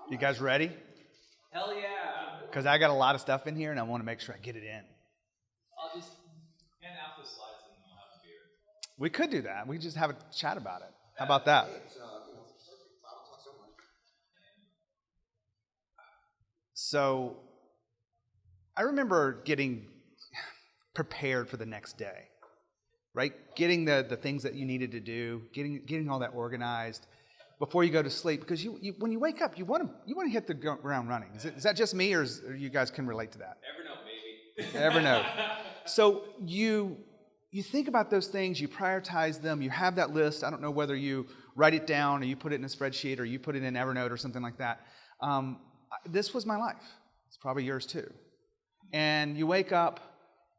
You guys ready? Hell yeah. Because I got a lot of stuff in here and I want to make sure I get it in. I'll just hand out the slides and we'll have a beer. We could do that. We could just have a chat about it. How about that? So I remember getting prepared for the next day, right? Getting the things that you needed to do, getting all that organized before you go to sleep. Because you when you wake up, you want to hit the ground running. Is that just me, or you guys can relate to that? Evernote, baby. Evernote. So you think about those things, you prioritize them, you have that list. I don't know whether you write it down or you put it in a spreadsheet or you put it in Evernote or something like that. This was my life. It's probably yours too. And you wake up,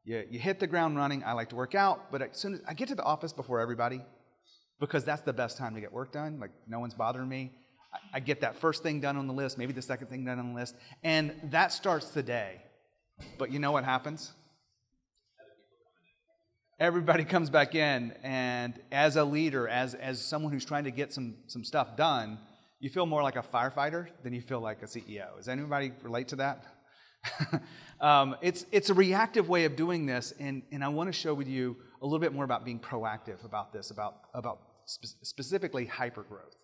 you hit the ground running. I like to work out, but as soon as I get to the office before everybody, because that's the best time to get work done, like no one's bothering me. I get that first thing done on the list, maybe the second thing done on the list, and that starts the day. But you know what happens? Everybody comes back in, and as a leader, as someone who's trying to get some stuff done, you feel more like a firefighter than you feel like a CEO. Does anybody relate to that? It's a reactive way of doing this, and I want to share with you a little bit more about being proactive about this, about specifically hypergrowth.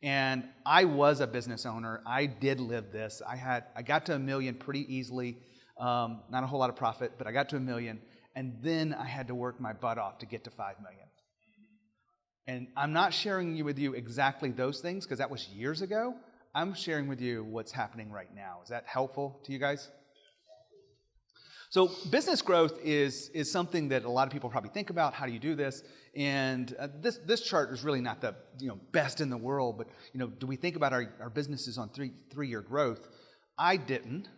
And I was a business owner. I did live this. I got to $1 million pretty easily. Not a whole lot of profit, but I got to $1 million. And then I had to work my butt off to get to $5 million. And I'm not sharing with you exactly those things because that was years ago. I'm sharing with you what's happening right now. Is that helpful to you guys? So business growth is something that a lot of people probably think about. How do you do this? And this chart is really not the best in the world, but do we think about our businesses on three-year growth? I didn't.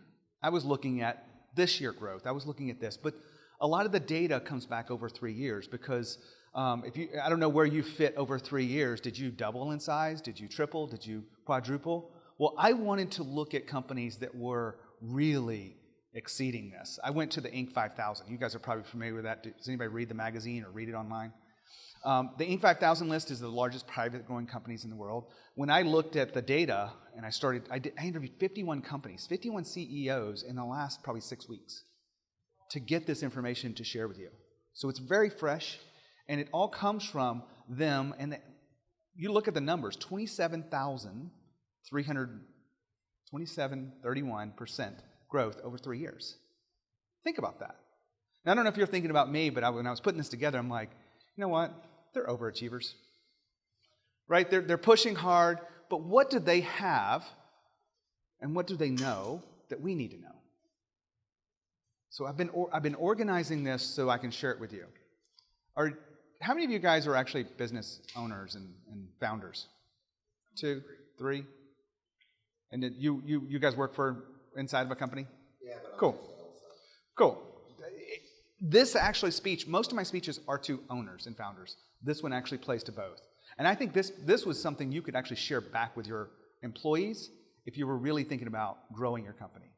I was looking at this year growth. I was looking at this, but a lot of the data comes back over 3 years because I don't know where you fit over 3 years. Did you double in size? Did you triple? Did you quadruple? Well, I wanted to look at companies that were really exceeding this. I went to the Inc. 5000. You guys are probably familiar with that. Does anybody read the magazine or read it online? The Inc. 5000 list is the largest private growing companies in the world. When I looked at the data and I interviewed 51 companies, 51 CEOs in the last probably 6 weeks to get this information to share with you. So it's very fresh, and it all comes from them. And you look at the numbers, 27% growth over 3 years. Think about that. Now, I don't know if you're thinking about me, but when I was putting this together, I'm like, you know what? They're overachievers, right? They're pushing hard, but what do they have and what do they know that we need to know? So I've been organizing this so I can share it with you. How many of you guys are actually business owners and founders? 2, 3? And then you guys work for inside of a company? Yeah. But Cool. This actually most of my speeches are to owners and founders. This one actually plays to both. And I think this was something you could actually share back with your employees if you were really thinking about growing your company.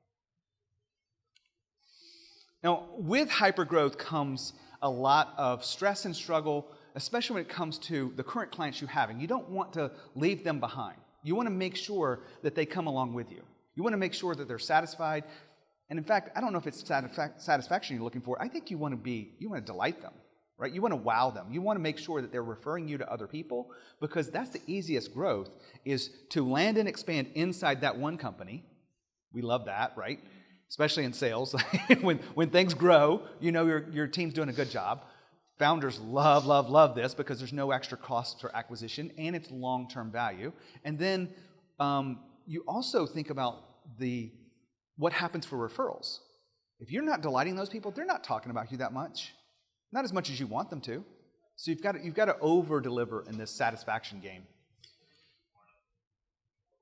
Now, with hypergrowth comes a lot of stress and struggle, especially when it comes to the current clients you have. And you don't want to leave them behind. You want to make sure that they come along with you. You want to make sure that they're satisfied. And in fact, I don't know if it's satisfaction you're looking for. I think you want to delight them, right? You want to wow them. You want to make sure that they're referring you to other people, because that's the easiest growth, is to land and expand inside that one company. We love that, right? Especially in sales. when things grow, your team's doing a good job. Founders love this because there's no extra cost for acquisition and it's long-term value. And then you also think about what happens for referrals. If you're not delighting those people, they're not talking about you that much. Not as much as you want them to. So you've got to over-deliver in this satisfaction game.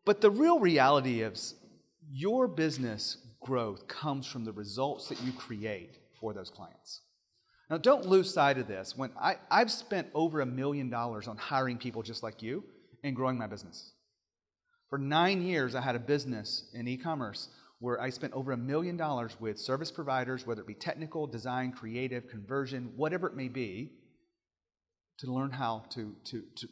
But the real reality is your business growth comes from the results that you create for those clients. Now, don't lose sight of this. When I've spent over $1 million on hiring people just like you and growing my business. For 9 years, I had a business in e-commerce where I spent over $1 million with service providers, whether it be technical, design, creative, conversion, whatever it may be, to learn how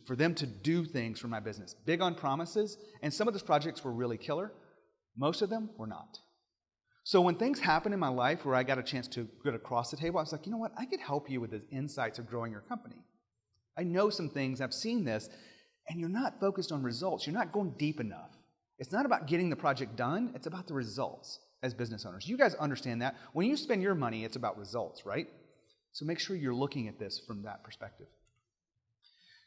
for them to do things for my business. Big on promises, and some of those projects were really killer. Most of them were not. So when things happened in my life where I got a chance to get across the table, I was like, you know what? I could help you with the insights of growing your company. I know some things. I've seen this. And you're not focused on results. You're not going deep enough. It's not about getting the project done. It's about the results as business owners. You guys understand that. When you spend your money, it's about results, right? So make sure you're looking at this from that perspective.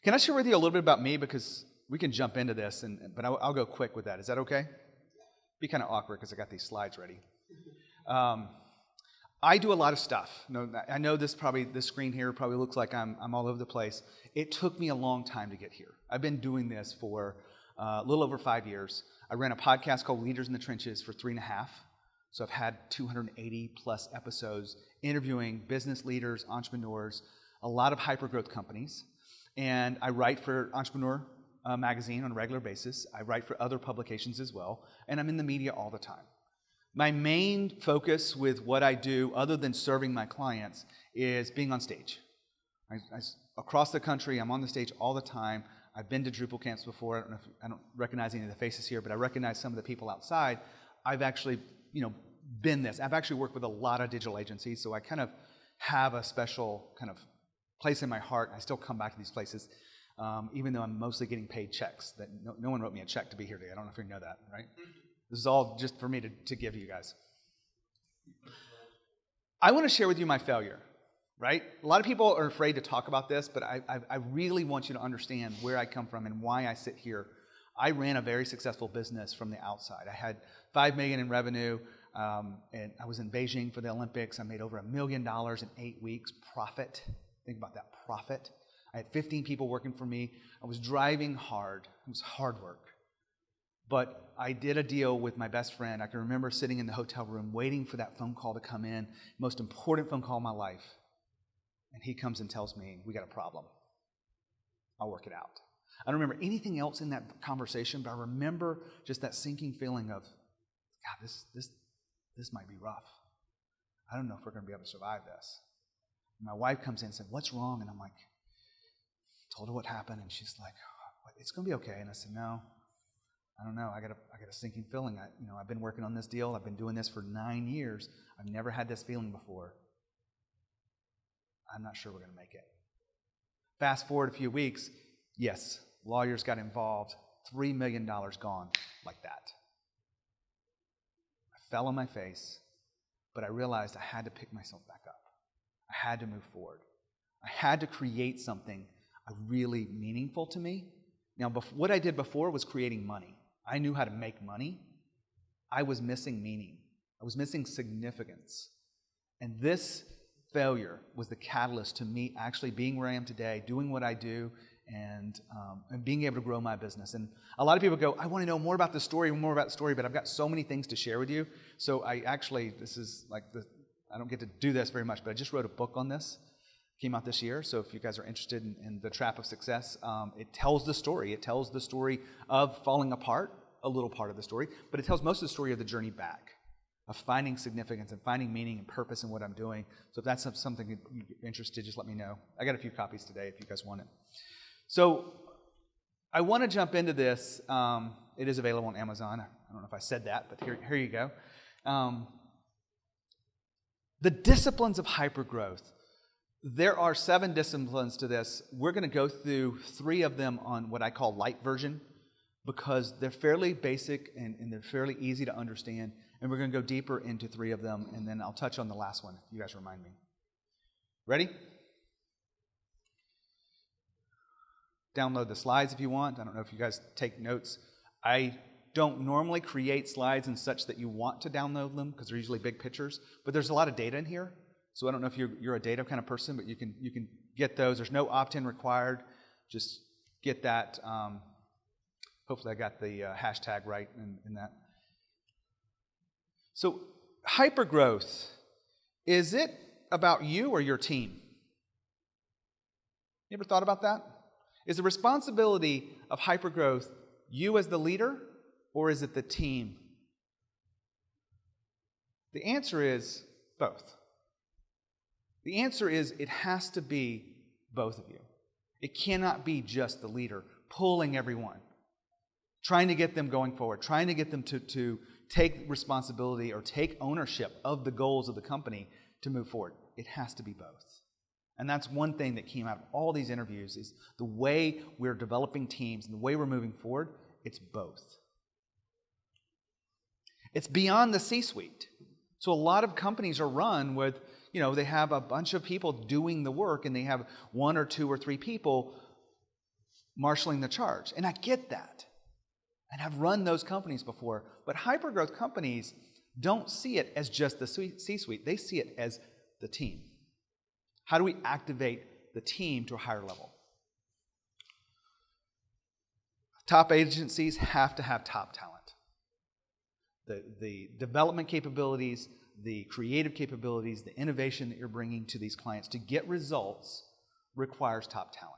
Can I share with you a little bit about me? Because we can jump into this, but I'll go quick with that. Is that okay? Be kind of awkward because I got these slides ready. I do a lot of stuff. No, I know this screen here probably looks like I'm all over the place. It took me a long time to get here. I've been doing this for a little over 5 years. I ran a podcast called Leaders in the Trenches for 3.5. So I've had 280 plus episodes interviewing business leaders, entrepreneurs, a lot of hypergrowth companies. And I write for Entrepreneur magazine on a regular basis. I write for other publications as well. And I'm in the media all the time. My main focus with what I do, other than serving my clients, is being on stage. Across the country, I'm on the stage all the time. I've been to Drupal camps before. I don't recognize any of the faces here, but I recognize some of the people outside. I've actually, been this. I've actually worked with a lot of digital agencies, so I kind of have a special kind of place in my heart. I still come back to these places, even though I'm mostly getting paid checks. That no one wrote me a check to be here today. I don't know if you know that, right? This is all just for me to give you guys. I want to share with you my failure, right? A lot of people are afraid to talk about this, but I really want you to understand where I come from and why I sit here. I ran a very successful business from the outside. I had $5 million in revenue, and I was in Beijing for the Olympics. I made over $1 million in 8 weeks profit. Think about that, profit. I had 15 people working for me. I was driving hard. It was hard work. But I did a deal with my best friend. I can remember sitting in the hotel room waiting for that phone call to come in, most important phone call of my life. And he comes and tells me, we got a problem. I'll work it out. I don't remember anything else in that conversation, but I remember just that sinking feeling of, God, this might be rough. I don't know if we're going to be able to survive this. And my wife comes in and said, what's wrong? And I'm like, told her what happened, and she's like, it's going to be okay. And I said, no. I don't know. I got a sinking feeling. I've been working on this deal. I've been doing this for 9 years. I've never had this feeling before. I'm not sure we're going to make it. Fast forward a few weeks. Yes, lawyers got involved. $3 million gone like that. I fell on my face, but I realized I had to pick myself back up. I had to move forward. I had to create something really meaningful to me. Now, what I did before was creating money. I knew how to make money. I was missing meaning. I was missing significance. And this failure was the catalyst to me actually being where I am today, doing what I do, and being able to grow my business. And a lot of people go, I want to know more about the story, but I've got so many things to share with you. So I don't get to do this very much, but I just wrote a book on this. Came out this year, so if you guys are interested in the trap of success, it tells the story. It tells the story of falling apart, a little part of the story, but it tells most of the story of the journey back, of finding significance and finding meaning and purpose in what I'm doing. So if that's something you're interested, just let me know. I got a few copies today if you guys want it. So I want to jump into this. It is available on Amazon. I don't know if I said that, but here you go. The disciplines of hypergrowth. There are 7 disciplines to this. We're going to go through 3 of them on what I call light version because they're fairly basic and they're fairly easy to understand. And we're going to go deeper into 3 of them, and then I'll touch on the last one if you guys remind me. Ready? Download the slides if you want. I don't know if you guys take notes. I don't normally create slides and such that you want to download them because they're usually big pictures, but there's a lot of data in here. So I don't know if you're a data kind of person, but you can get those. There's no opt-in required. Just get that. Hopefully I got the hashtag right in that. So hypergrowth, is it about you or your team? You ever thought about that? Is the responsibility of hypergrowth you as the leader, or is it the team? The answer is both. The answer is it has to be both of you. It cannot be just the leader pulling everyone, trying to get them going forward, trying to get them to take responsibility or take ownership of the goals of the company to move forward. It has to be both. And that's one thing that came out of all these interviews is the way we're developing teams and the way we're moving forward, it's both. It's beyond the C-suite. So a lot of companies are run with, they have a bunch of people doing the work and they have 1 or 2 or 3 people marshaling the charge. And I get that. And I've run those companies before. But hypergrowth companies don't see it as just the C-suite. They see it as the team. How do we activate the team to a higher level? Top agencies have to have top talent. The development capabilities, the creative capabilities, the innovation that you're bringing to these clients to get results requires top talent.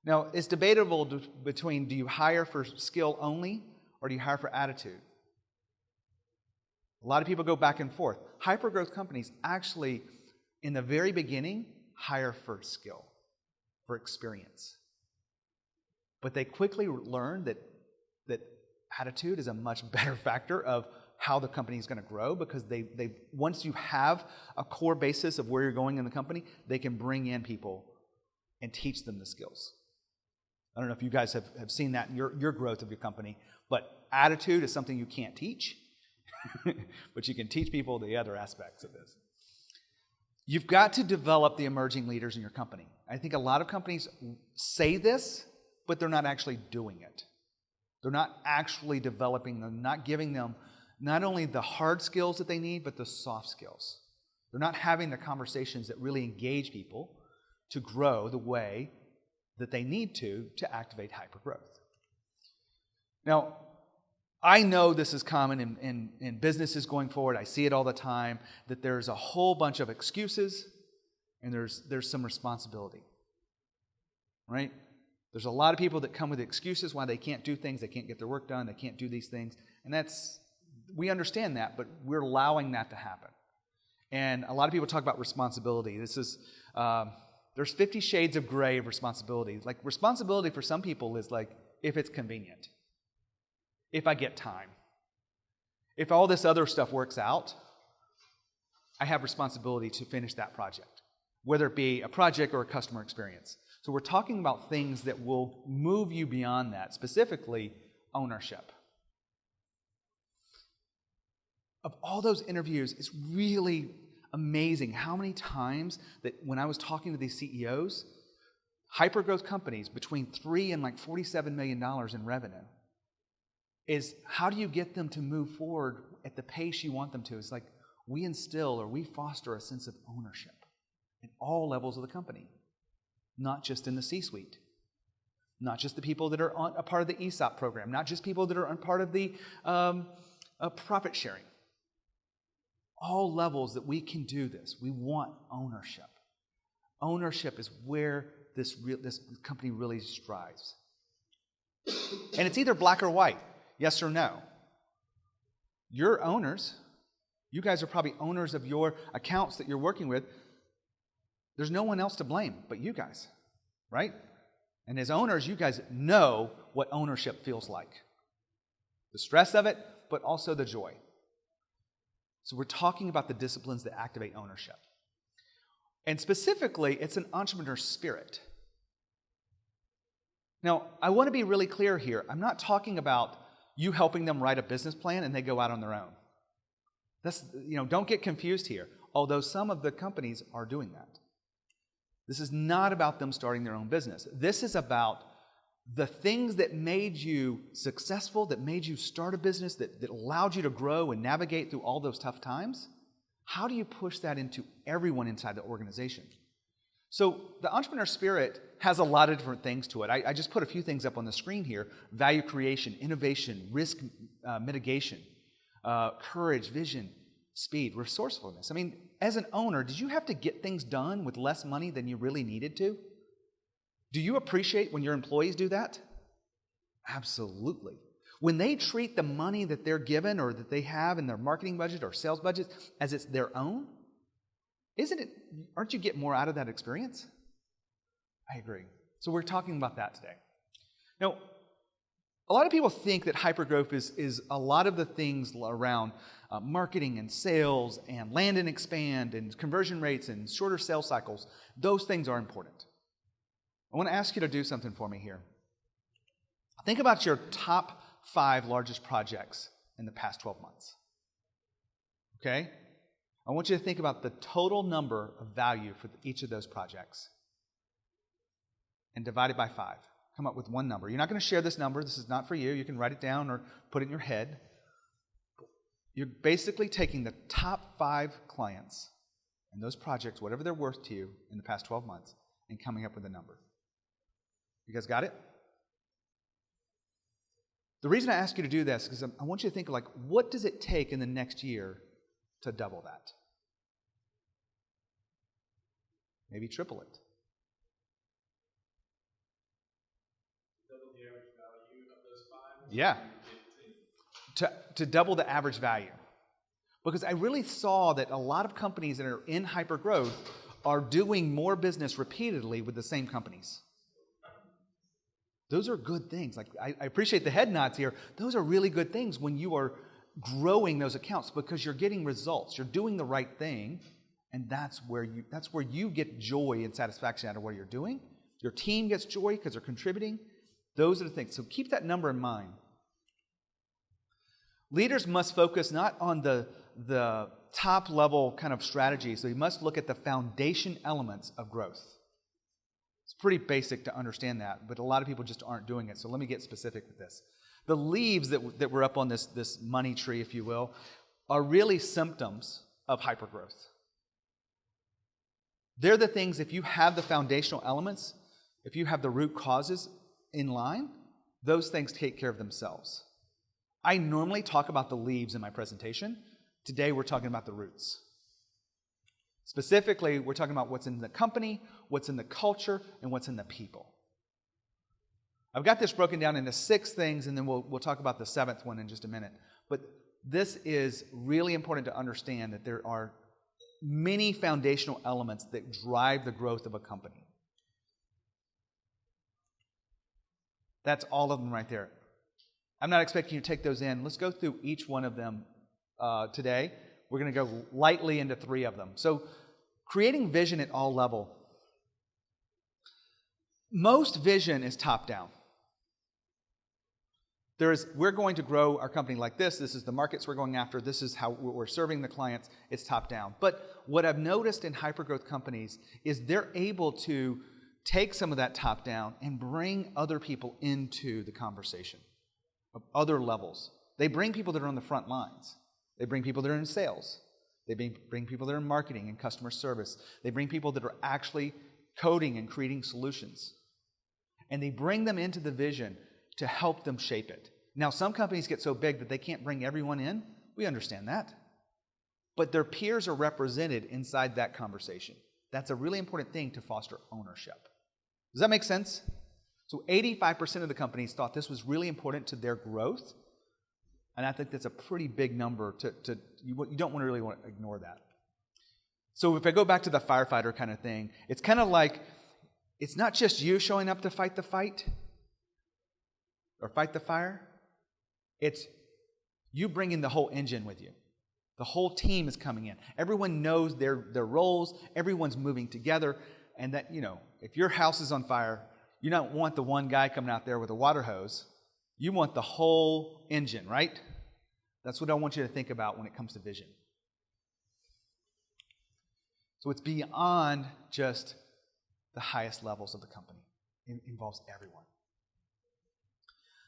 Now, it's debatable between do you hire for skill only or do you hire for attitude? A lot of people go back and forth. Hypergrowth companies actually, in the very beginning, hire for skill, for experience. But they quickly learn that attitude is a much better factor of how the company is going to grow because they once you have a core basis of where you're going in the company, they can bring in people and teach them the skills. I don't know if you guys have seen that in your growth of your company, but attitude is something you can't teach, but you can teach people the other aspects of this. You've got to develop the emerging leaders in your company. I think a lot of companies say this, but they're not actually doing it. They're not actually developing them, not giving them not only the hard skills that they need, but the soft skills. They're not having the conversations that really engage people to grow the way that they need to activate hypergrowth. Now, I know this is common in businesses going forward. I see it all the time, that there's a whole bunch of excuses and there's some responsibility, right? There's a lot of people that come with excuses why they can't do things, they can't get their work done, they can't do these things. And we understand that, but we're allowing that to happen. And a lot of people talk about responsibility. There's 50 shades of gray of responsibility. Like responsibility for some people is like if it's convenient, if I get time, if all this other stuff works out, I have responsibility to finish that project, whether it be a project or a customer experience. So we're talking about things that will move you beyond that, specifically ownership. Of all those interviews, it's really amazing how many times that when I was talking to these CEOs, hypergrowth companies between $3 and like $47 million in revenue, is how do you get them to move forward at the pace you want them to? It's like we instill or we foster a sense of ownership at all levels of the company. Not just in the C-suite, not just the people that are a part of the ESOP program, not just people that are a part of the profit sharing. All levels that we can do this. We want ownership. Ownership is where this company really strives. And it's either black or white, yes or no. You're owners. You guys are probably owners of your accounts that you're working with. There's no one else to blame but you guys, right? And as owners, you guys know what ownership feels like. The stress of it, but also the joy. So we're talking about the disciplines that activate ownership. And specifically, it's an entrepreneur spirit. Now, I want to be really clear here. I'm not talking about you helping them write a business plan and they go out on their own. Don't get confused here, although some of the companies are doing that. This is not about them starting their own business. This is about the things that made you successful, that made you start a business, that allowed you to grow and navigate through all those tough times. How do you push that into everyone inside the organization? So the entrepreneur spirit has a lot of different things to it. I just put a few things up on the screen here. Value creation, innovation, risk mitigation, courage, vision, speed, resourcefulness. I mean, as an owner, did you have to get things done with less money than you really needed to? Do you appreciate when your employees do that? Absolutely. When they treat the money that they're given or that they have in their marketing budget or sales budget as it's their own, aren't you getting more out of that experience? I agree. So we're talking about that today. Now, A lot of people think that hypergrowth is a lot of the things around marketing and sales and land and expand and conversion rates and shorter sales cycles. Those things are important. I want to ask you to do something for me here. Think about your top 5 largest projects in the past 12 months. Okay? I want you to think about the total number of value for each of those projects and divide it by 5. Come up with one number. You're not going to share this number. This is not for you. You can write it down or put it in your head. You're basically taking the top 5 clients and those projects, whatever they're worth to you in the past 12 months, and coming up with a number. You guys got it? The reason I ask you to do this is because I want you to think, like, what does it take in the next year to double that? Maybe triple it. Double the average value of those 5? Yeah. To double the average value. Because I really saw that a lot of companies that are in hypergrowth are doing more business repeatedly with the same companies. Those are good things. Like, I appreciate the head nods here. Those are really good things when you are growing those accounts because you're getting results. You're doing the right thing, and that's where you get joy and satisfaction out of what you're doing. Your team gets joy because they're contributing. Those are the things. So keep that number in mind. Leaders must focus not on the top level kind of strategies. They must look at the foundation elements of growth. It's pretty basic to understand that, but a lot of people just aren't doing it. So let me get specific with this. The leaves that were up on this money tree, if you will, are really symptoms of hypergrowth. They're the things, if you have the foundational elements, if you have the root causes in line, those things take care of themselves. I normally talk about the leaves in my presentation. Today we're talking about the roots. Specifically, we're talking about what's in the company, what's in the culture, and what's in the people. I've got this broken down into 6 things, and then we'll talk about the 7th one in just a minute. But this is really important to understand that there are many foundational elements that drive the growth of a company. That's all of them right there. I'm not expecting you to take those in. Let's go through each one of them today. We're going to go lightly into 3 of them. So, creating vision at all level. Most vision is top-down. We're going to grow our company like this. This is the markets we're going after. This is how we're serving the clients. It's top-down. But what I've noticed in hypergrowth companies is they're able to take some of that top-down and bring other people into the conversation of other levels. They bring people that are on the front lines. They bring people that are in sales. They bring people that are in marketing and customer service. They bring people that are actually coding and creating solutions. And they bring them into the vision to help them shape it. Now, some companies get so big that they can't bring everyone in. We understand that. But their peers are represented inside that conversation. That's a really important thing to foster ownership. Does that make sense? So 85% of the companies thought this was really important to their growth. And I think that's a pretty big number you don't really want to ignore that. So if I go back to the firefighter kind of thing, it's kind of like, it's not just you showing up to fight the fight or fight the fire. It's you bringing the whole engine with you. The whole team is coming in. Everyone knows their roles. Everyone's moving together. And that, if your house is on fire, you don't want the one guy coming out there with a water hose. You want the whole engine, right? That's what I want you to think about when it comes to vision. So it's beyond just the highest levels of the company. It involves everyone.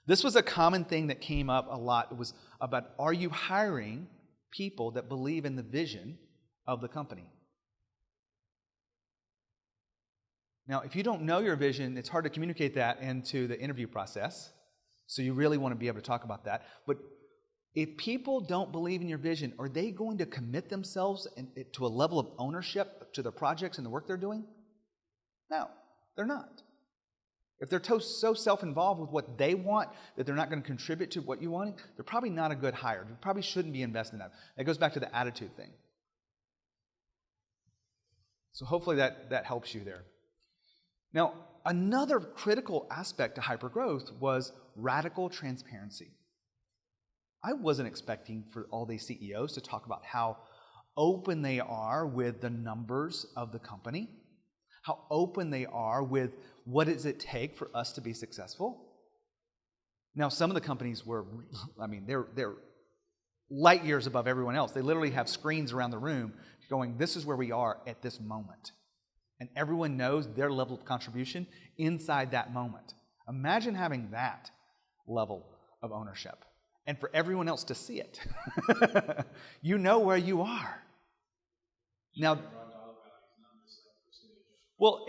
This was a common thing that came up a lot. It was about, are you hiring people that believe in the vision of the company? Now, if you don't know your vision, it's hard to communicate that into the interview process. So you really want to be able to talk about that. But if people don't believe in your vision, are they going to commit themselves to a level of ownership to their projects and the work they're doing? No, they're not. If they're so self-involved with what they want that they're not going to contribute to what you want, they're probably not a good hire. They probably shouldn't be invested in that. That goes back to the attitude thing. So hopefully that helps you there. Now, another critical aspect to hypergrowth was radical transparency. I wasn't expecting for all these CEOs to talk about how open they are with the numbers of the company, how open they are with what does it take for us to be successful. Now, some of the companies were, they're light years above everyone else. They literally have screens around the room going, this is where we are at this moment. And everyone knows their level of contribution inside that moment. Imagine having that level of ownership and for everyone else to see it. You know where you are. Now, well,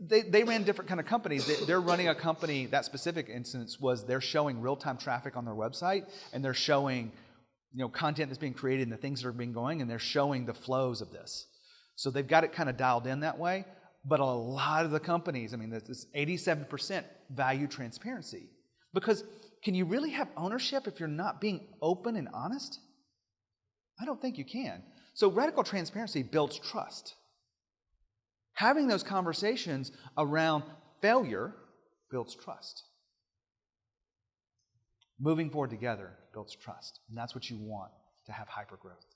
they ran different kind of companies. They're running a company, that specific instance was they're showing real-time traffic on their website, and they're showing content that's being created and the things that are being going, and they're showing the flows of this. So they've got it kind of dialed in that way. But a lot of the companies, this 87% value transparency. Because can you really have ownership if you're not being open and honest? I don't think you can. So radical transparency builds trust. Having those conversations around failure builds trust. Moving forward together builds trust. And that's what you want to have hypergrowth.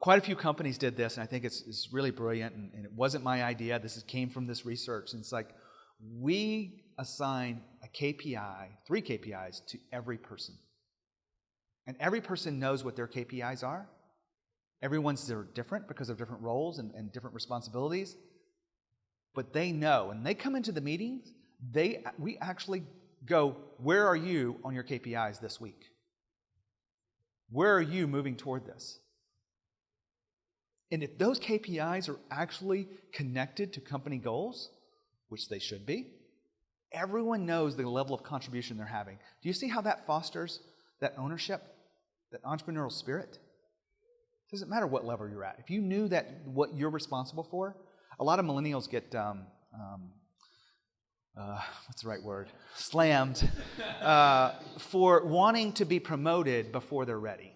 Quite a few companies did this, and I think it's really brilliant, and it wasn't my idea. This came from this research. And it's like we assign a KPI, 3 KPIs to every person. And every person knows what their KPIs are. They're different because of different roles and different responsibilities. But they know. When they come into the meetings, we actually go, where are you on your KPIs this week? Where are you moving toward this? And if those KPIs are actually connected to company goals, which they should be, everyone knows the level of contribution they're having. Do you see how that fosters that ownership, that entrepreneurial spirit? It doesn't matter what level you're at. If you knew that what you're responsible for, a lot of millennials get, what's the right word? Slammed for wanting to be promoted before they're ready.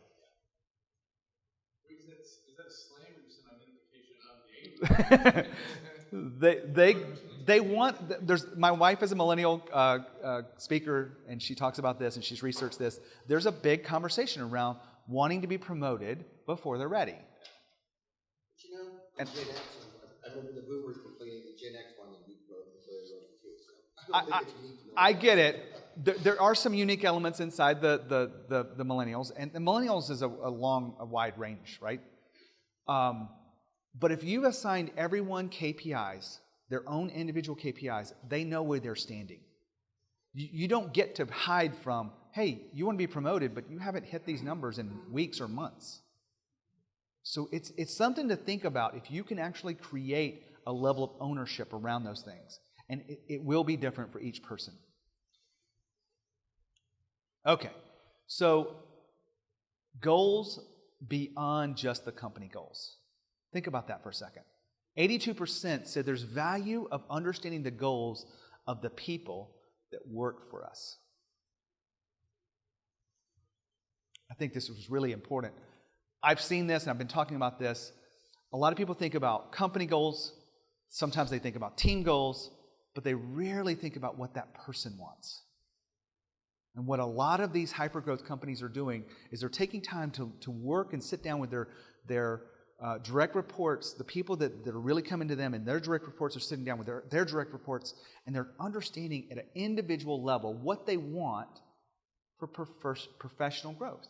They want. My wife is a millennial speaker, and she talks about this, and she's researched this. There's a big conversation around wanting to be promoted before they're ready. But Gen X, I remember the boomers complaining that Gen X wanted to be promoted before they were ready too. So I don't think it's unique to know. I get it. There are some unique elements inside the millennials, and the millennials is a wide range, right? But if you've assigned everyone KPIs, their own individual KPIs, they know where they're standing. You don't get to hide from, hey, you want to be promoted, but you haven't hit these numbers in weeks or months. So it's something to think about if you can actually create a level of ownership around those things. And it will be different for each person. Okay, so goals beyond just the company goals. Think about that for a second. 82% said there's value of understanding the goals of the people that work for us. I think this was really important. I've seen this, and I've been talking about this. A lot of people think about company goals. Sometimes they think about team goals, but they rarely think about what that person wants. And what a lot of these hypergrowth companies are doing is they're taking time to work and sit down with their direct reports, the people that are really coming to them, and their direct reports are sitting down with their direct reports, and they're understanding at an individual level what they want for professional growth.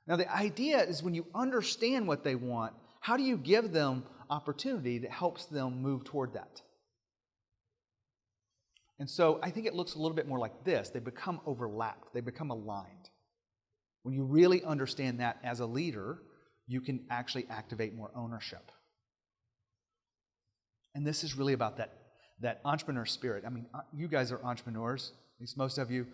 Now, the idea is when you understand what they want, how do you give them opportunity that helps them move toward that? And so I think it looks a little bit more like this. They become overlapped. They become aligned. When you really understand that as a leader, you can actually activate more ownership. And this is really about that entrepreneur spirit. I mean, you guys are entrepreneurs. At least most of you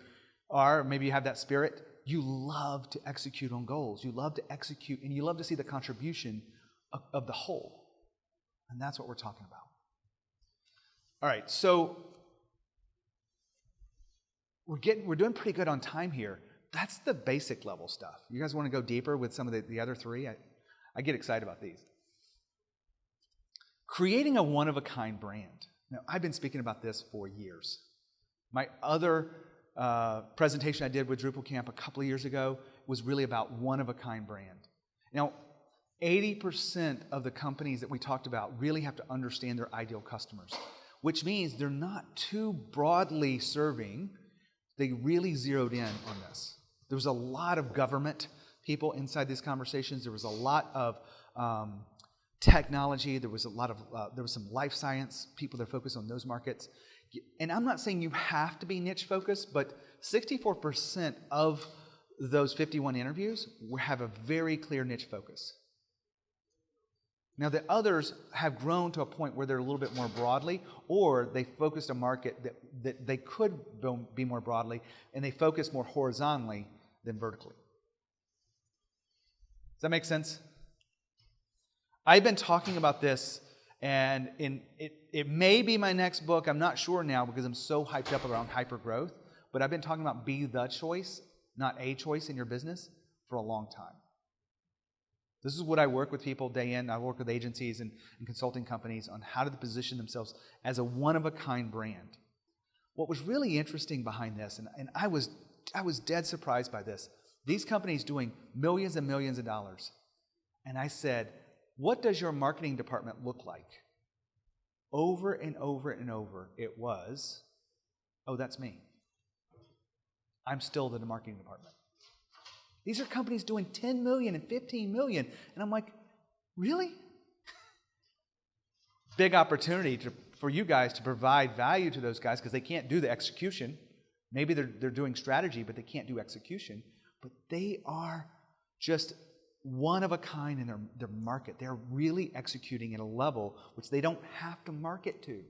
are. Maybe you have that spirit. You love to execute on goals. You love to execute, and you love to see the contribution of the whole. And that's what we're talking about. All right, so we're doing pretty good on time here. That's the basic level stuff. You guys want to go deeper with some of the other three? I get excited about these. Creating a one-of-a-kind brand. Now, I've been speaking about this for years. My other presentation I did with Drupal Camp a couple of years ago was really about one-of-a-kind brand. Now, 80% of the companies that we talked about really have to understand their ideal customers, which means they're not too broadly serving. They really zeroed in on this. There was a lot of government people inside these conversations. There was a lot of technology. There was some life science people that focus on those markets. And I'm not saying you have to be niche focused, but 64% of those 51 interviews have a very clear niche focus. Now, the others have grown to a point where they're a little bit more broadly, or they focused a market that they could be more broadly, and they focus more horizontally than vertically. Does that make sense? I've been talking about this, and it may be my next book. I'm not sure now because I'm so hyped up around hypergrowth, but I've been talking about be the choice, not a choice in your business for a long time. This is what I work with people day in. I work with agencies and consulting companies on how to position themselves as a one-of-a-kind brand. What was really interesting behind this, and I was dead surprised by this, these companies doing millions and millions of dollars. And I said, what does your marketing department look like? Over and over and over, it was, oh, that's me. I'm still the marketing department. These are companies doing 10 million and 15 million. And I'm like, really? Big opportunity for you guys to provide value to those guys because they can't do the execution. Maybe they're doing strategy, but they can't do execution. But they are just one of a kind in their market. They're really executing at a level which they don't have to market to.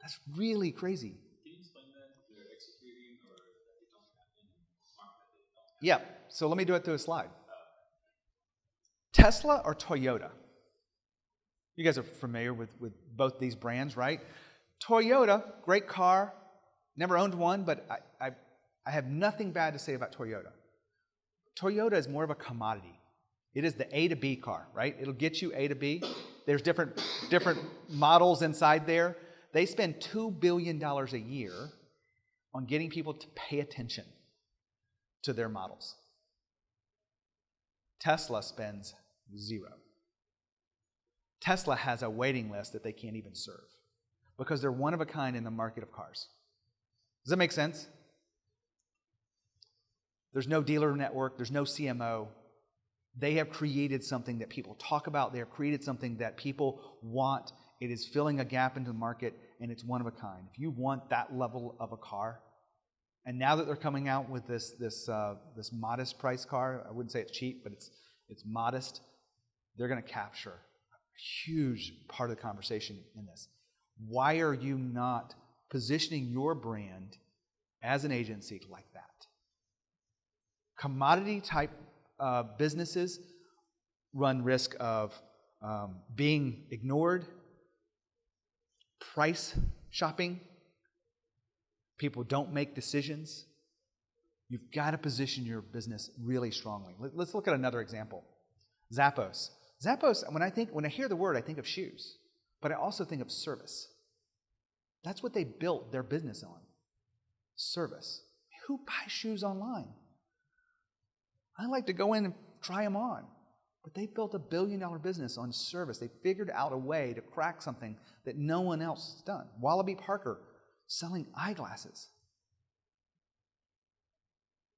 That's really crazy. Can you explain that? They're executing or they don't have any market? Yeah, so let me do it through a slide. Tesla or Toyota? You guys are familiar with both these brands, right? Toyota, great car. Never owned one, but I have nothing bad to say about Toyota. Toyota is more of a commodity. It is the A to B car, right? It'll get you A to B. There's different models inside there. They spend $2 billion a year on getting people to pay attention to their models. Tesla spends zero. Tesla has a waiting list that they can't even serve because they're one of a kind in the market of cars. Does that make sense? There's no dealer network. There's no CMO. They have created something that people talk about. They have created something that people want. It is filling a gap into the market, and it's one of a kind. If you want that level of a car, and now that they're coming out with this modest price car, I wouldn't say it's cheap, but it's modest, they're going to capture a huge part of the conversation in this. Why are you not positioning your brand as an agency like that? Commodity type businesses run risk of being ignored, price shopping. People don't make decisions. You've got to position your business really strongly. Let's look at another example. Zappos. Zappos, when I hear the word, I think of shoes, but I also think of service. That's what they built their business on. Service. Who buys shoes online? I like to go in and try them on. But they built $1 billion business on service. They figured out a way to crack something that no one else has done. Wallaby Parker selling eyeglasses.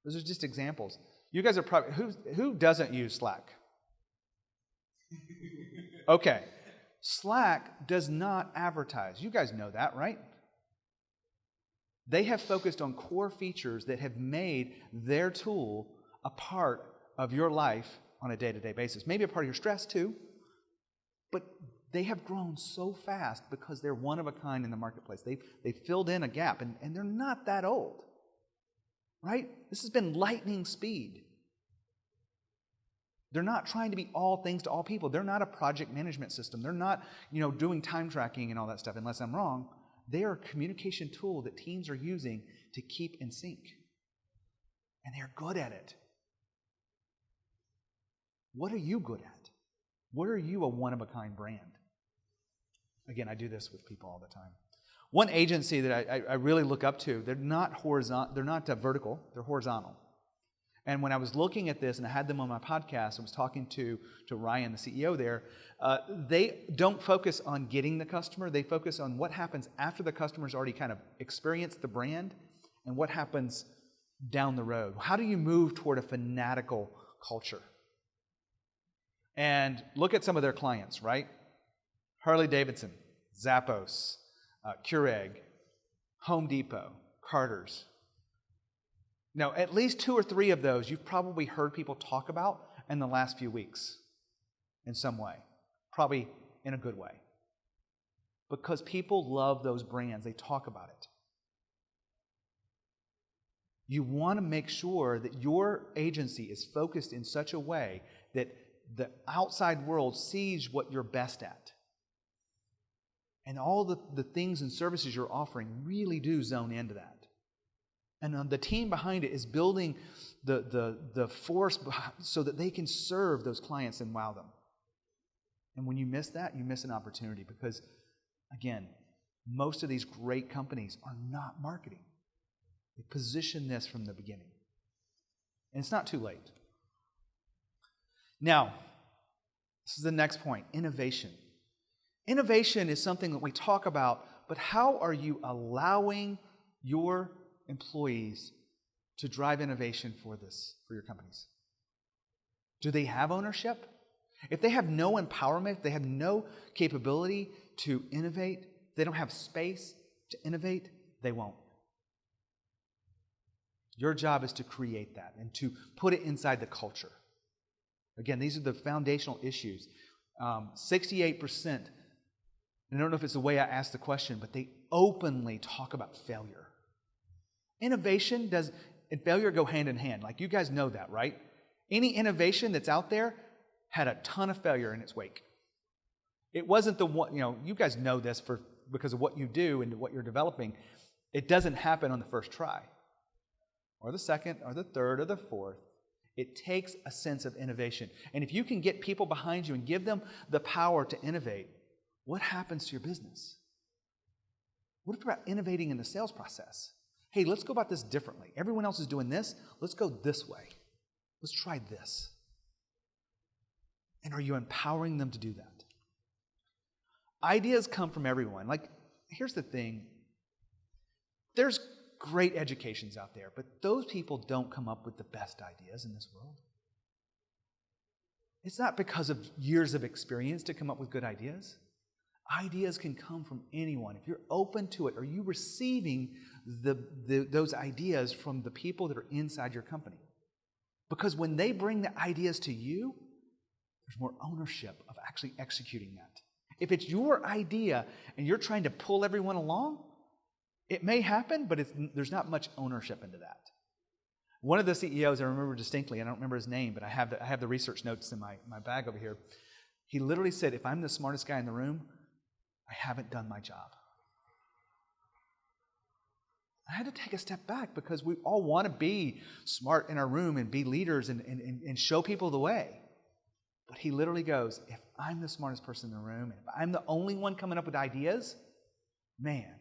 Those are just examples. You guys are probably, who doesn't use Slack? Okay. Slack does not advertise. You guys know that, right? They have focused on core features that have made their tool a part of your life on a day-to-day basis. Maybe a part of your stress too, but they have grown so fast because they're one of a kind in the marketplace. They've filled in a gap, and they're not that old, right? This has been lightning speed. They're not trying to be all things to all people. They're not a project management system. They're not, doing time tracking and all that stuff, unless I'm wrong. They are a communication tool that teams are using to keep in sync. And they're good at it. What are you good at? What are you a one-of-a-kind brand? Again, I do this with people all the time. One agency that I really look up to, they're not horizontal, they're not vertical, they're horizontal. And when I was looking at this and I had them on my podcast, I was talking to Ryan, the CEO there, they don't focus on getting the customer. They focus on what happens after the customer's already kind of experienced the brand and what happens down the road. How do you move toward a fanatical culture? And look at some of their clients, right? Harley-Davidson, Zappos, Keurig, Home Depot, Carter's. Now, at least 2 or 3 of those you've probably heard people talk about in the last few weeks in some way, probably in a good way. Because people love those brands. They talk about it. You want to make sure that your agency is focused in such a way that the outside world sees what you're best at. And all the things and services you're offering really do zone into that. And the team behind it is building the force so that they can serve those clients and wow them. And when you miss that, you miss an opportunity because, again, most of these great companies are not marketing. They position this from the beginning. And it's not too late. Now, this is the next point, innovation. Innovation is something that we talk about, but how are you allowing your employees to drive innovation for your companies? Do they have ownership? If they have no empowerment, they have no capability to innovate, they don't have space to innovate, they won't. Your job is to create that and to put it inside the culture. Again, these are the foundational issues. 68%, I don't know if it's the way I asked the question, but they openly talk about failure. Innovation and failure go hand in hand. Like you guys know that, right? Any innovation that's out there had a ton of failure in its wake. It wasn't the one, you guys know this because of what you do and what you're developing. It doesn't happen on the first try, or the second, or the third, or the fourth. It takes a sense of innovation. And if you can get people behind you and give them the power to innovate, what happens to your business? What about innovating in the sales process? Hey, let's go about this differently. Everyone else is doing this. Let's go this way. Let's try this. And are you empowering them to do that? Ideas come from everyone. Like, here's the thing. There's great educations out there, but those people don't come up with the best ideas in this world. It's not because of years of experience to come up with good ideas. Ideas can come from anyone. If you're open to it, are you receiving those ideas from the people that are inside your company? Because when they bring the ideas to you, there's more ownership of actually executing that. If it's your idea and you're trying to pull everyone along, it may happen, but there's not much ownership into that. One of the CEOs I remember distinctly, I don't remember his name, but I have the research notes in my bag over here. He literally said, if I'm the smartest guy in the room, I haven't done my job. I had to take a step back because we all want to be smart in our room and be leaders and show people the way. But he literally goes, if I'm the smartest person in the room, and if I'm the only one coming up with ideas, man,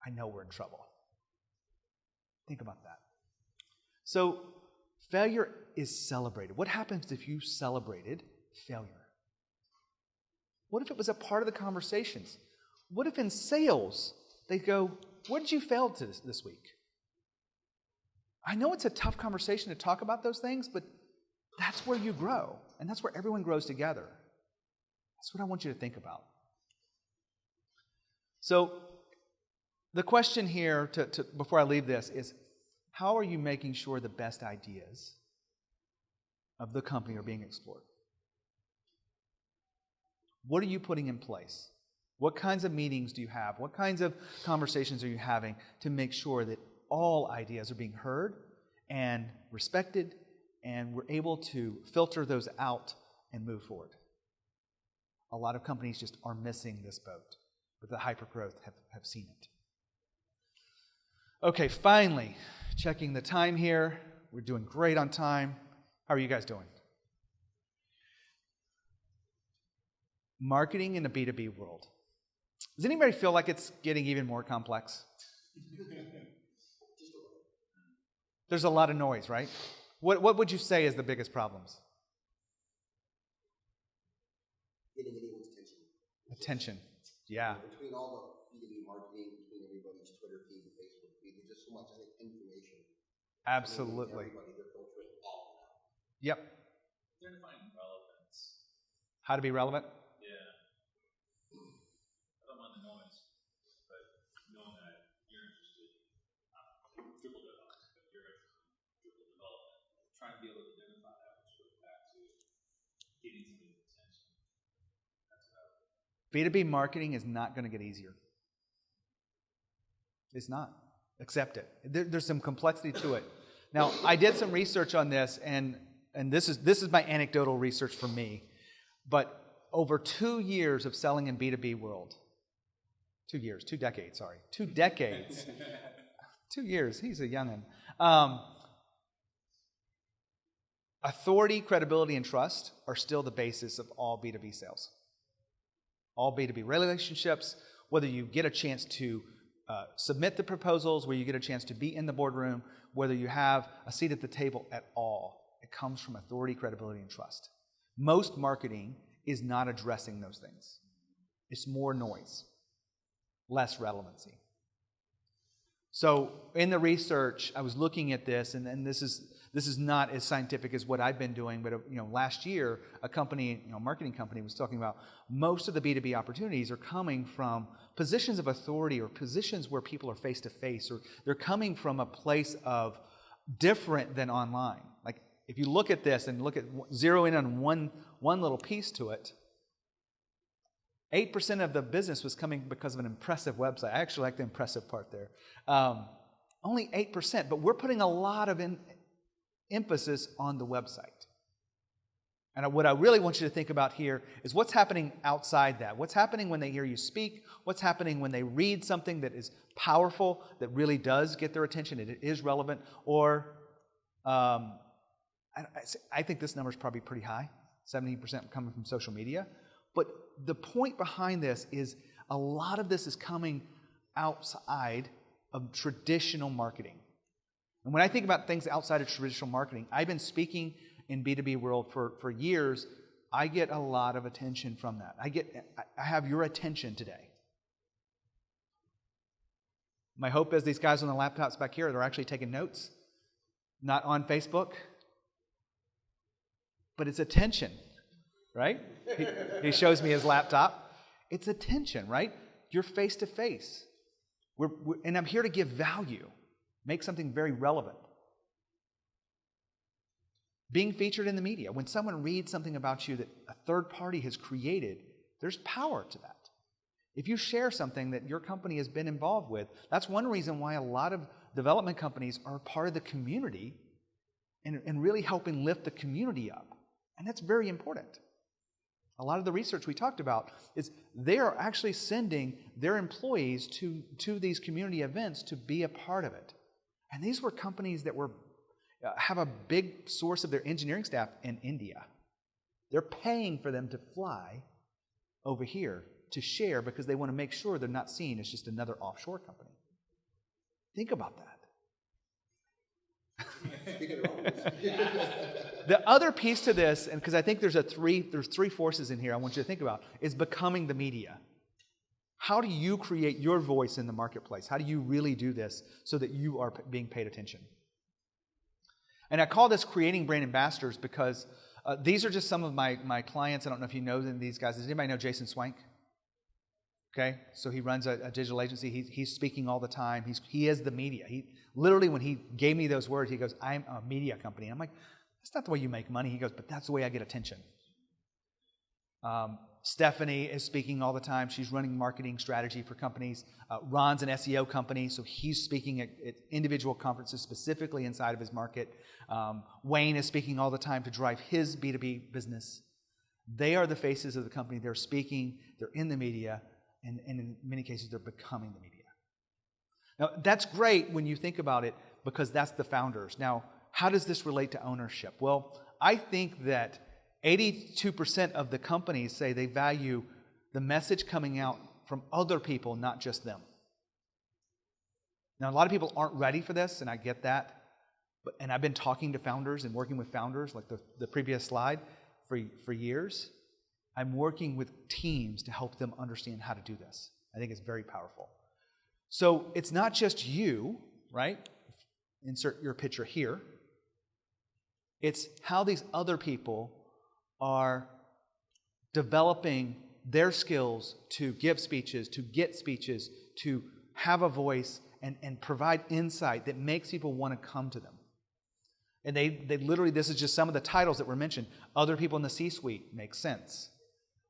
I know we're in trouble. Think about that. So failure is celebrated. What happens if you celebrated failure? What if it was a part of the conversations? What if in sales they go, what did you fail to this week? I know it's a tough conversation to talk about those things, but that's where you grow, and that's where everyone grows together. That's what I want you to think about. So the question here, before I leave this, is how are you making sure the best ideas of the company are being explored? What are you putting in place? What kinds of meetings do you have? What kinds of conversations are you having to make sure that all ideas are being heard and respected, and we're able to filter those out and move forward? A lot of companies just are missing this boat, but the Hypergrowth have seen it. Okay, finally, checking the time here. We're doing great on time. How are you guys doing? Marketing in the B2B world. Does anybody feel like it's getting even more complex? There's a lot of noise, right? What would you say is the biggest problems? Getting anyone's attention. Attention. Yeah. Between all the B2B marketing, between everybody's Twitter feed and Facebook feed, there's just so much information. Absolutely. Everybody, they're filtering all of that. Yep. They're defining relevance. How to be relevant? Yeah. I don't mind the noise, but knowing that you're interested, dribble development, but you're interested in dribble development, trying to be able to identify that, which goes back to getting somebody's attention. That's what I would. B2B marketing is not going to get easier. It's not. Accept it. There's some complexity to it. Now, I did some research on this, and this is my anecdotal research for me. But over 2 years of selling in B2B world, 2 decades. 2 years. He's a young'un. Authority, credibility, and trust are still the basis of all B2B sales. All B2B relationships, whether you get a chance to submit the proposals, where you get a chance to be in the boardroom, whether you have a seat at the table at all, it comes from authority, credibility, and trust. Most marketing is not addressing those things. It's more noise, less relevancy. So in the research, I was looking at this, and this is not as scientific as what I've been doing, but last year, a company, marketing company, was talking about most of the B2B opportunities are coming from positions of authority or positions where people are face to face, or they're coming from a place of different than online. Like if you look at this and zero in on one little piece to it, 8% of the business was coming because of an impressive website. I actually like the impressive part there. Only 8%, but we're putting a lot of emphasis on the website. And what I really want you to think about here is what's happening outside that. What's happening when they hear you speak? What's happening when they read something that is powerful, that really does get their attention, it is relevant? Or I think this number is probably pretty high, 70% coming from social media. But the point behind this is a lot of this is coming outside of traditional marketing. And when I think about things outside of traditional marketing, I've been speaking in B2B world for years. I get a lot of attention from that. I have your attention today. My hope is these guys on the laptops back here, they're actually taking notes, not on Facebook, but it's attention, right? He shows me his laptop. It's attention, right? You're face to face. And I'm here to give value, make something very relevant. Being featured in the media. When someone reads something about you that a third party has created, there's power to that. If you share something that your company has been involved with, that's one reason why a lot of development companies are part of the community and really helping lift the community up. And that's very important. A lot of the research we talked about is they are actually sending their employees to these community events to be a part of it. And these were companies that have a big source of their engineering staff in India. They're paying for them to fly over here to share because they want to make sure they're not seen as just another offshore company. Think about that. The other piece to this, and because I think there's three forces in here I want you to think about, is becoming the media. How do you create your voice in the marketplace? How do you really do this so that you are being paid attention? And I call this creating brand ambassadors because these are just some of my clients. I don't know if you know these guys. Does anybody know Jason Swank? Okay, so he runs a digital agency. He's speaking all the time. He is the media. He literally, when he gave me those words, he goes, "I'm a media company." I'm like, "That's not the way you make money." He goes, "But that's the way I get attention." Stephanie is speaking all the time. She's running marketing strategy for companies. Ron's an SEO company, so he's speaking at individual conferences specifically inside of his market. Wayne is speaking all the time to drive his B2B business. They are the faces of the company. They're speaking. They're in the media. And in many cases, they're becoming the media. Now, that's great when you think about it because that's the founders. Now, how does this relate to ownership? Well, I think that 82% of the companies say they value the message coming out from other people, not just them. Now, a lot of people aren't ready for this, and I get that. And I've been talking to founders and working with founders, like the previous slide, for years. I'm working with teams to help them understand how to do this. I think it's very powerful. So it's not just you, right? Insert your picture here. It's how these other people are developing their skills to give speeches, to get speeches, to have a voice, and provide insight that makes people want to come to them. And they literally, this is just some of the titles that were mentioned. Other people in the C-suite makes sense.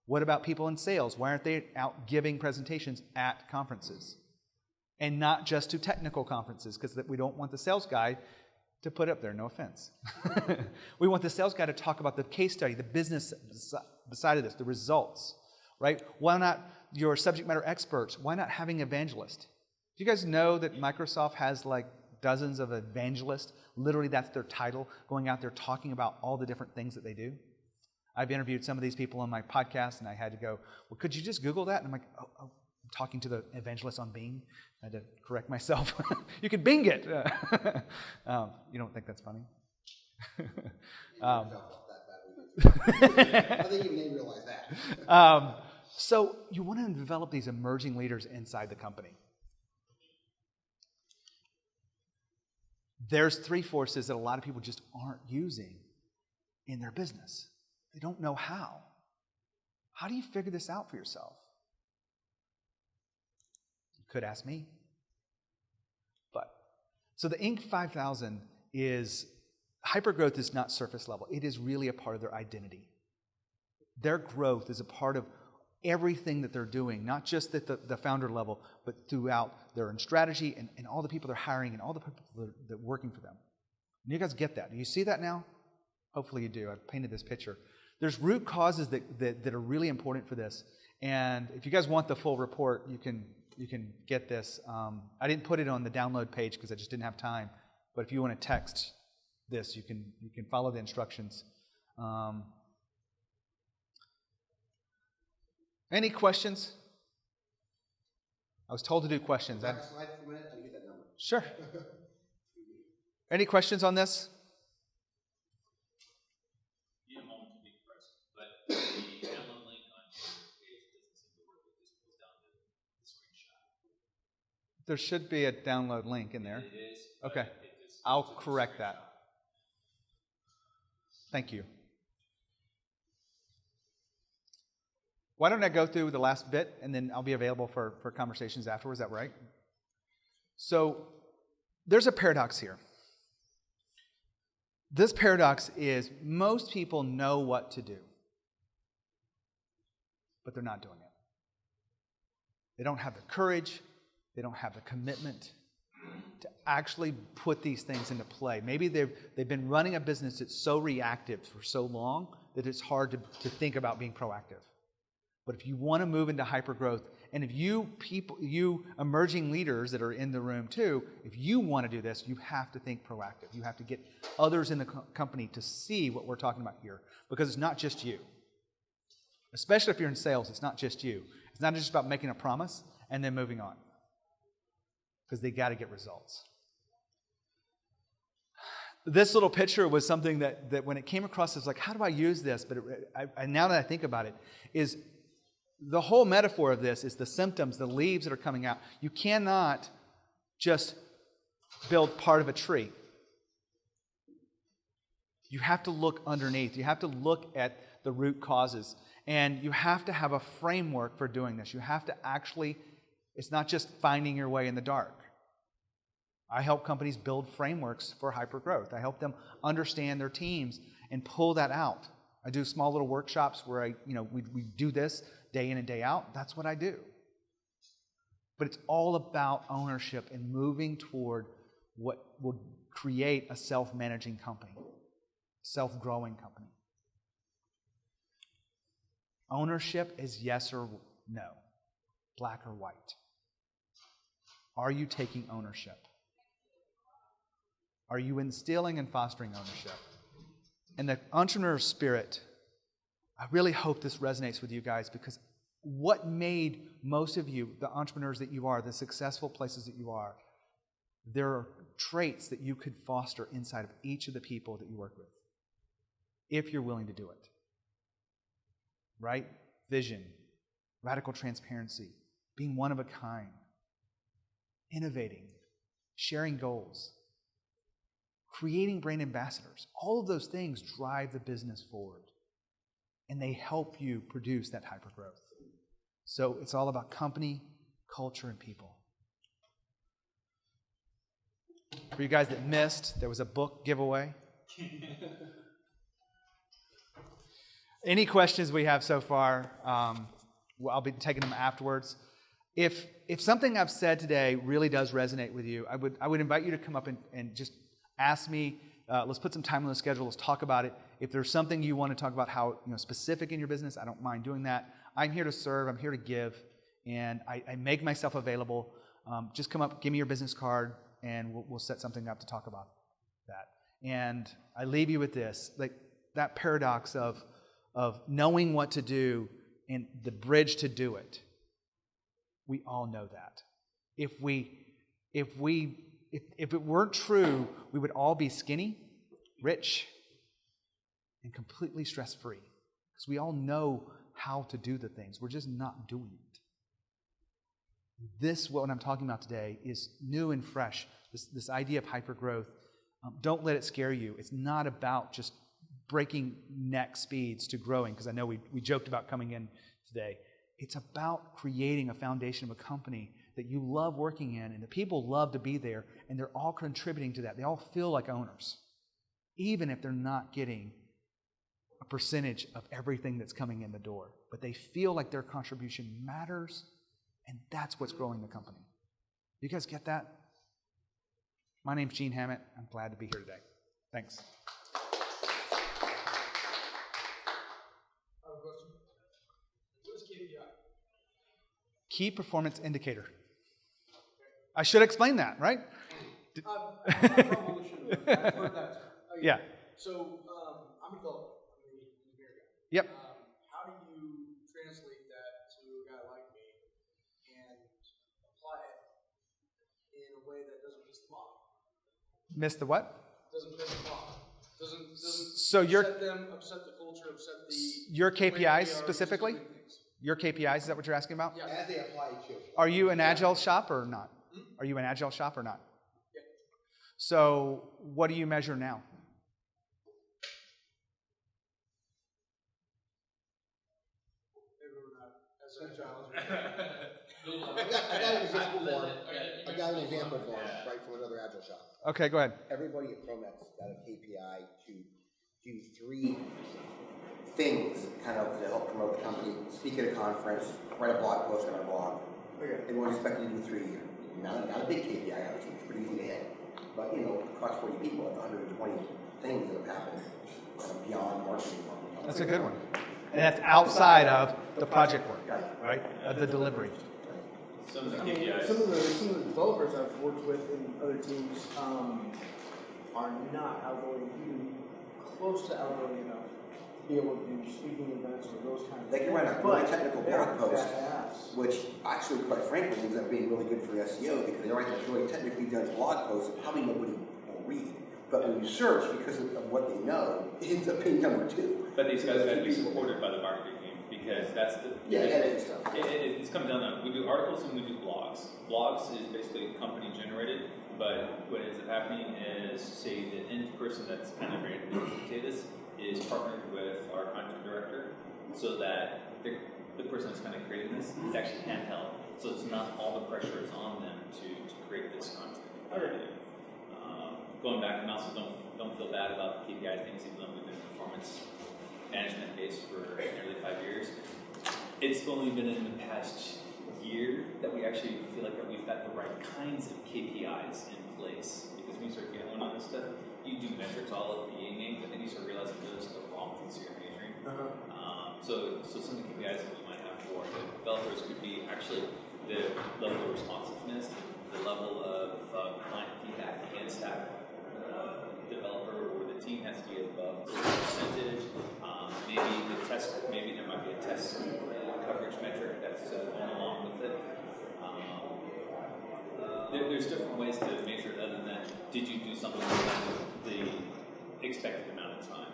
What about people in sales? Why aren't they out giving presentations at conferences? And not just to technical conferences, because we don't want the sales guy to put up there, no offense. We want the sales guy to talk about the case study, the business side of this, the results, right? Why not your subject matter experts? Why not having evangelists? Do you guys know that Microsoft has like dozens of evangelists? Literally, that's their title, going out there talking about all the different things that they do. I've interviewed some of these people on my podcast, and I had to go, well, could you just Google that? And I'm like, oh, I'm talking to the evangelist on Bing. I had to correct myself. You could Bing it. You don't think that's funny? I think you may realize that. So you want to develop these emerging leaders inside the company. There's three forces that a lot of people just aren't using in their business. They don't know how. How do you figure this out for yourself? You could ask me. So the Inc. 5000 is, Hypergrowth is not surface level. It is really a part of their identity. Their growth is a part of everything that they're doing, not just at the founder level, but throughout their strategy and all the people they're hiring and all the people that are working for them. And you guys get that. Do you see that now? Hopefully you do. I've painted this picture. There's root causes that are really important for this. And if you guys want the full report, you can get this. I didn't put it on the download page because I just didn't have time. But if you want to text this, you can follow the instructions. Any questions? I was told to do questions. Slide for a minute, I'll get that number. Sure. Any questions on this? Need a moment to be impressed, but the download link on your page doesn't seem to work. It just goes down to the screenshot. There should be a download link in there. It is. Okay. I'll correct that. Thank you. Why don't I go through the last bit, and then I'll be available for conversations afterwards. Is that right? So there's a paradox here. This paradox is most people know what to do, but they're not doing it. They don't have the courage. They don't have the commitment to actually put these things into play. Maybe they've been running a business that's so reactive for so long that it's hard to think about being proactive. But if you want to move into hypergrowth, and if you emerging leaders that are in the room too, if you want to do this, you have to think proactive. You have to get others in the company to see what we're talking about here, because it's not just you. Especially if you're in sales, it's not just you. It's not just about making a promise and then moving on, because they got to get results. This little picture was something that when it came across, it's like, how do I use this? But now that I think about it, is the whole metaphor of this is the symptoms, the leaves that are coming out. You cannot just build part of a tree. You have to look underneath. You have to look at the root causes. And you have to have a framework for doing this. You have to actually, it's not just finding your way in the dark. I help companies build frameworks for hypergrowth. I help them understand their teams and pull that out. I do small little workshops where we do this day in and day out. That's what I do. But it's all about ownership and moving toward what will create a self-managing company, self-growing company. Ownership is yes or no, black or white. Are you taking ownership? Are you instilling and fostering ownership? And the entrepreneur spirit, I really hope this resonates with you guys, because what made most of you, the entrepreneurs that you are, the successful places that you are, there are traits that you could foster inside of each of the people that you work with, if you're willing to do it. Right? Vision, radical transparency, being one of a kind, innovating, sharing goals, creating brand ambassadors. All of those things drive the business forward, and they help you produce that hypergrowth. So it's all about company, culture, and people. For you guys that missed, there was a book giveaway. Any questions we have so far, I'll be taking them afterwards. If something I've said today really does resonate with you, I would invite you to come up and just ask me. Let's put some time on the schedule. Let's talk about it. If there's something you want to talk about, how specific in your business, I don't mind doing that. I'm here to serve. I'm here to give, and I make myself available. Just come up, give me your business card, and we'll set something up to talk about that. And I leave you with this, like that paradox of knowing what to do and the bridge to do it. We all know that. If it weren't true, we would all be skinny, rich, and completely stress-free. Because we all know how to do the things. We're just not doing it. This, what I'm talking about today, is new and fresh. This idea of hypergrowth. Don't let it scare you. It's not about just breaking neck speeds to growing, because I know we joked about coming in today. It's about creating a foundation of a company that you love working in, and the people love to be there, and they're all contributing to that. They all feel like owners, even if they're not getting a percentage of everything that's coming in the door. But they feel like their contribution matters, and that's what's growing the company. You guys get that? My name's Gene Hammett. I'm glad to be here today. Thanks. Key performance indicator. I should explain that, right? I probably should have. I've heard that term. Okay. Yeah. So I'm a developer. I'm an engineer guy. Yep. How do you translate that to a guy like me and apply it in a way that doesn't miss the mark? Miss the what? Doesn't miss the mark. Doesn't So upset them, upset the culture, upset the your way that we KPIs are specifically? used to doing things. Your KPIs, is that what you're asking about? Yeah. As they apply to. Are you an agile shop or not? Are you an agile shop or not? Yeah. So what do you measure now? Maybe we're not as agile as we are. I got an example for him, right, from another agile shop. Okay, go ahead. Everybody at Promex got a KPI to do 3 things kind of to help promote the company: speak at a conference, write a blog post on our blog. Okay. Everyone's expected to do 3 a year. Not a big KPI, obviously, it's pretty easy to hit. But, across 40 people, that's 120 things that have happened beyond marketing. That's a good one. And that's outside of the project work, right? Of the delivery. Some of the I mean, KPIs. some of the developers I've worked with in other teams are not outgoing, even close to outgoing enough to be able to do speaking events or those kind of They things. can write a really technical they're blog post, badass. which actually, quite frankly, ends up being really good for SEO, because they write this really technically done blog post that probably nobody will read. But when you search, because of what they know, it ends up being number 2. But these guys got to be supported by the marketing team, because that's the Editing stuff. It's come down to, we do articles and we do blogs. Blogs is basically company generated, but what ends up happening is, say, the end person that's kind of ready to dictate this is partnered with our content director, so that the person that's kind of creating this is actually handheld. So it's not all the pressure is on them to create this content. Going back, and also don't feel bad about the KPI things, even though we've been performance management based for nearly 5 years. It's only been in the past year that we actually feel like that we've got the right kinds of KPIs in place. Because when you start getting on this stuff, you do metrics all of the name, but then you start realizing those are the wrong things you're measuring. So some of the KPIs that we might have for the developers could be actually the level of responsiveness, the level of client feedback against that developer or the team has to be above a certain percentage. Maybe there might be a test coverage metric that's going along with it. There's different ways to measure it other than did you do something within the expected amount of time.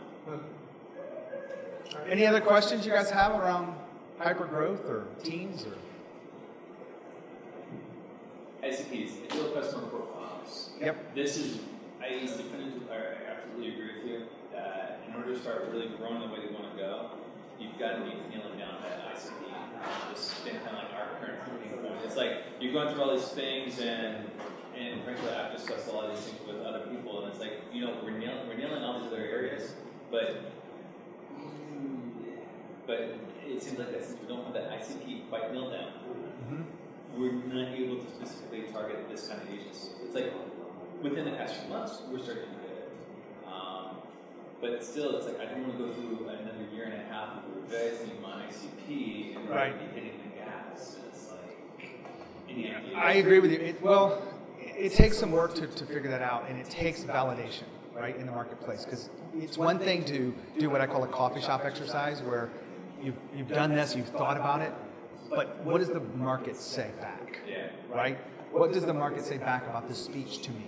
Any other questions you guys have around hypergrowth or teams or? ICPs, digital customer profiles. Yep. This is, I absolutely agree with you. In order to start really growing the way you want to go, you've got to be nailing down that ICP. This has been kind of like our current thinking point. It's like you're going through all these things, and frankly, I've discussed a lot of these things with other people, and it's like, you know, we're nailing all these other areas, but it seems like that since we don't have that ICP quite nailed down, we're not able to specifically target this kind of agency. It's like within the past few months, we're starting to get it. But still, it's like I don't want to go through another year and a half of you guys need my ICP and Right. be hitting the gas. And it's like, I agree with you. It takes some work to figure that out, and it takes validation, right, in the marketplace. Because it's one thing to do what I call a coffee shop exercise, where you've done this, you've thought about it, but what does the market say back? Yeah. Right? What does the market say back about this speech to me?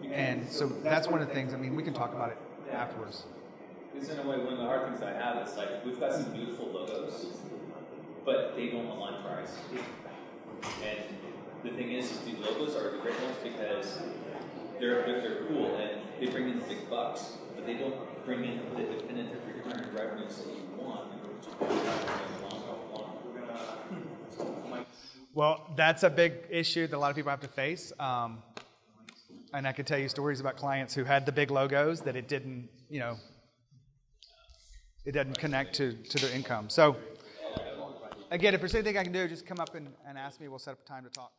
Yeah. And so that's one of the things. I mean, we can talk about it afterwards. Because in a way, one of the hard things I have is like we've got some beautiful logos, but they don't align to our ICP. And the thing is these logos are the great ones because they're cool and they bring in the big bucks, but they don't bring in the definitive recurring revenues that you want in order to Well, that's a big issue that a lot of people have to face. And I could tell you stories about clients who had the big logos that it didn't, it doesn't connect to their income. So, again, if there's anything I can do, just come up and ask me. We'll set up a time to talk.